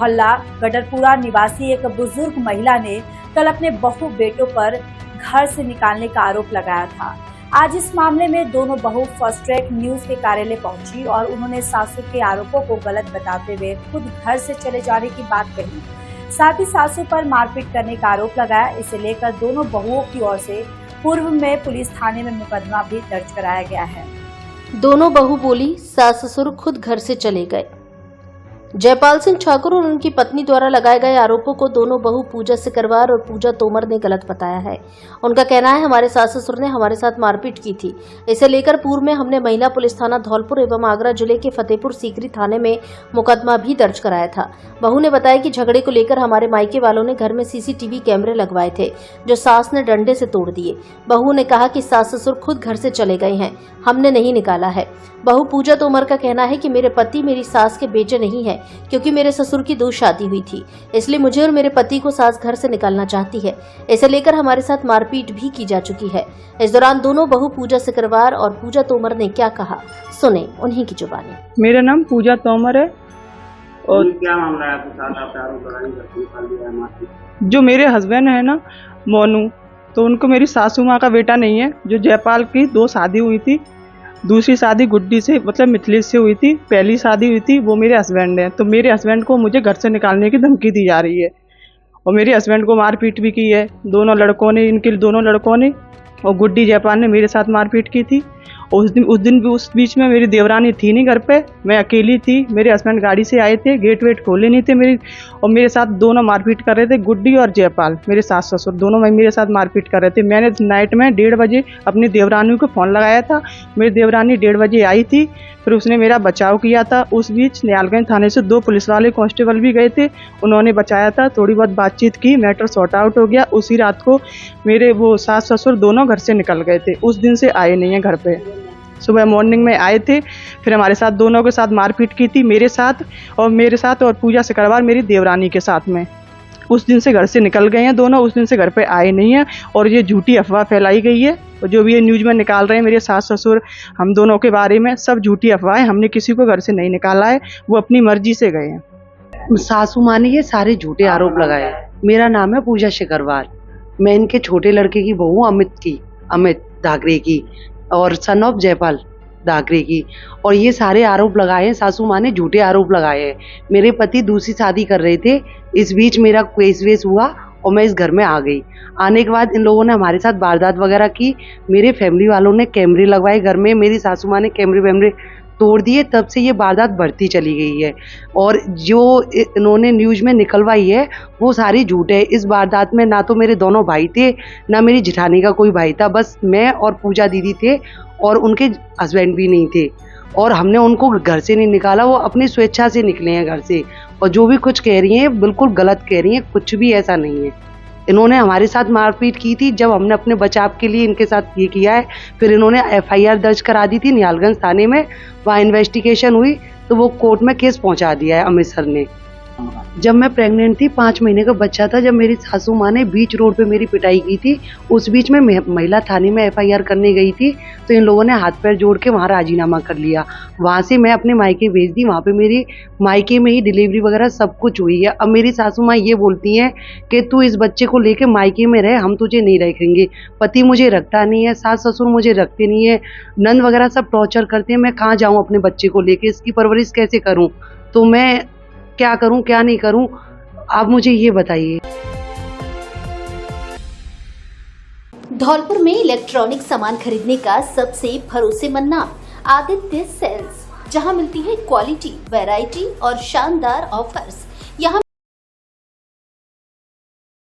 मोहल्ला गडरपुरा निवासी एक बुजुर्ग महिला ने कल अपने बहू बेटों पर घर से निकालने का आरोप लगाया था। आज इस मामले में दोनों बहू फर्स्ट ट्रैक न्यूज के कार्यालय पहुंची और उन्होंने सासू के आरोपों को गलत बताते हुए खुद घर से चले जाने की बात कही। साथ ही सासू पर मारपीट करने का आरोप लगाया। इसे लेकर दोनों बहुओं की ओर से पूर्व में पुलिस थाने में मुकदमा भी दर्ज कराया गया है। दोनों बहू बोली, सास ससुर खुद घर से चले गए। जयपाल सिंह ठाकुर और उनकी पत्नी द्वारा लगाए गए आरोपों को दोनों बहू पूजा सिकरवार और पूजा तोमर ने गलत बताया है। उनका कहना है, हमारे सास ससुर ने हमारे साथ मारपीट की थी। इसे लेकर पूर्व में हमने महिला पुलिस थाना धौलपुर एवं आगरा जिले के फतेहपुर सीकरी थाने में मुकदमा भी दर्ज कराया था। बहू ने बताया कि झगड़े को लेकर हमारे मायके वालों ने घर में सीसीटीवी कैमरे लगवाए थे, जो सास ने डंडे से तोड़ दिए। बहू ने कहा कि सास ससुर खुद घर से चले गए हैं, हमने नहीं निकाला है। बहू पूजा तोमर का कहना है कि मेरे पति मेरी सास के बेटे नहीं है, क्योंकि मेरे ससुर की 2 शादी हुई थी, इसलिए मुझे और मेरे पति को सास घर से निकालना चाहती है। इसे लेकर हमारे साथ मारपीट भी की जा चुकी है। इस दौरान दोनों बहू पूजा सिकरवार और पूजा तोमर ने क्या कहा, सुने उन्हीं की जुबानी। मेरा नाम पूजा तोमर है और क्या मामला है आपके साथ? आप आरोप लगाने जो मेरे हस्बैंड है ना मोनू, तो उनको मेरी सासू माँ का बेटा नहीं है। जो जयपाल की 2 शादी हुई थी, दूसरी शादी गुड्डी से मतलब मिथिलेश से हुई थी, पहली शादी हुई थी वो मेरे हस्बैंड है। तो मेरे हस्बैंड को मुझे घर से निकालने की धमकी दी जा रही है और मेरे हस्बैंड को मारपीट भी की है दोनों लड़कों ने, इनके दोनों लड़कों ने। और गुड्डी जयपाल ने मेरे साथ मारपीट की थी। और उस बीच में मेरी देवरानी थी नहीं घर पे, मैं अकेली थी। मेरे हस्बैंड गाड़ी से आए थे, गेट वेट खोले नहीं थे मेरी, और मेरे साथ दोनों मारपीट कर रहे थे। गुड्डी और जयपाल मेरे सास ससुर दोनों मेरे साथ मारपीट कर रहे थे। मैंने नाइट में 1:30 बजे अपनी देवरानी को फ़ोन लगाया था। मेरी देवरानी 1:30 बजे आई थी, फिर उसने मेरा बचाव किया था। उस बीच नियालगंज थाने से 2 पुलिस वाले कांस्टेबल भी गए थे, उन्होंने बचाया था। थोड़ी बहुत बातचीत की, मैटर सॉर्ट आउट हो गया। उसी रात को मेरे वो सास ससुर दोनों घर से निकल गए थे। उस दिन से आए नहीं है घर पे। सुबह मॉर्निंग में आए थे, फिर हमारे साथ दोनों के साथ मारपीट की थी, मेरे साथ और पूजा सिकरवार मेरी देवरानी के साथ में। उस दिन से घर से निकल गए हैं दोनों, उस दिन से घर पे आए नहीं हैं। और ये झूठी अफवाह फैलाई गई है, और जो भी ये न्यूज़ में निकाल रहे हैं मेरे सास ससुर हम दोनों के बारे में, सब झूठी अफवाह है। हमने किसी को घर से नहीं निकाला है, वो अपनी मर्जी से गए हैं। सासू माँ ने ये सारे झूठे आरोप लगाए। मेरा नाम है पूजा सिकरवार, मैं इनके छोटे लड़के की बहू अमित दागरे की और सन ऑफ जयपाल दागरे की। और ये सारे आरोप लगाए हैं, सासू माँ ने झूठे आरोप लगाए हैं। मेरे पति दूसरी शादी कर रहे थे, इस बीच मेरा केस वेस हुआ और मैं इस घर में आ गई। आने के बाद इन लोगों ने हमारे साथ वारदात वगैरह की। मेरे फैमिली वालों ने कैमरे लगवाए घर में, मेरी सासू माँ ने कैमरे तोड़ दिए। तब से ये वारदात बढ़ती चली गई है। और जो इन्होंने न्यूज़ में निकलवाई है वो सारी झूठ है। इस वारदात में ना तो मेरे दोनों भाई थे, ना मेरी जेठानी का कोई भाई था, बस मैं और पूजा दीदी थे, और उनके हस्बैंड भी नहीं थे। और हमने उनको घर से नहीं निकाला, वो अपनी स्वेच्छा से निकले हैं घर से। और जो भी कुछ कह रही हैं बिल्कुल गलत कह रही हैं, कुछ भी ऐसा नहीं है। इन्होंने हमारे साथ मारपीट की थी, जब हमने अपने बचाव के लिए इनके साथ ये किया है। फिर इन्होंने FIR दर्ज करा दी थी नियालगंज थाने में, वहाँ इन्वेस्टिगेशन हुई तो वो कोर्ट में केस पहुंचा दिया है अमित सर ने। जब मैं प्रेग्नेंट थी, 5 महीने का बच्चा था, जब मेरी सासू माँ ने बीच रोड पे मेरी पिटाई की थी, उस बीच में महिला थाने में FIR करने गई थी, तो इन लोगों ने हाथ पैर जोड़ के वहाँ राजीनामा कर लिया। वहाँ से मैं अपने मायके भेज दी, वहाँ पे मेरी मायके में ही डिलीवरी वगैरह सब कुछ हुई है। अब मेरी सासू माँ ये बोलती हैं कि तू इस बच्चे को लेके मायके में रहे, हम तुझे नहीं रखेंगे। पति मुझे रखता नहीं है, सास ससुर मुझे रखते नहीं है, नंद वगैरह सब टॉर्चर करते हैं। मैं कहाँ जाऊँ अपने बच्चे को लेके, इसकी परवरिश कैसे करूँ? तो मैं क्या करूं क्या नहीं करूं, आप मुझे ये बताइए। धौलपुर में इलेक्ट्रॉनिक सामान खरीदने का सबसे भरोसेमंद नाम आदित्य सेल्स, जहां मिलती है क्वालिटी, वैरायटी और शानदार ऑफर्स। यहाँ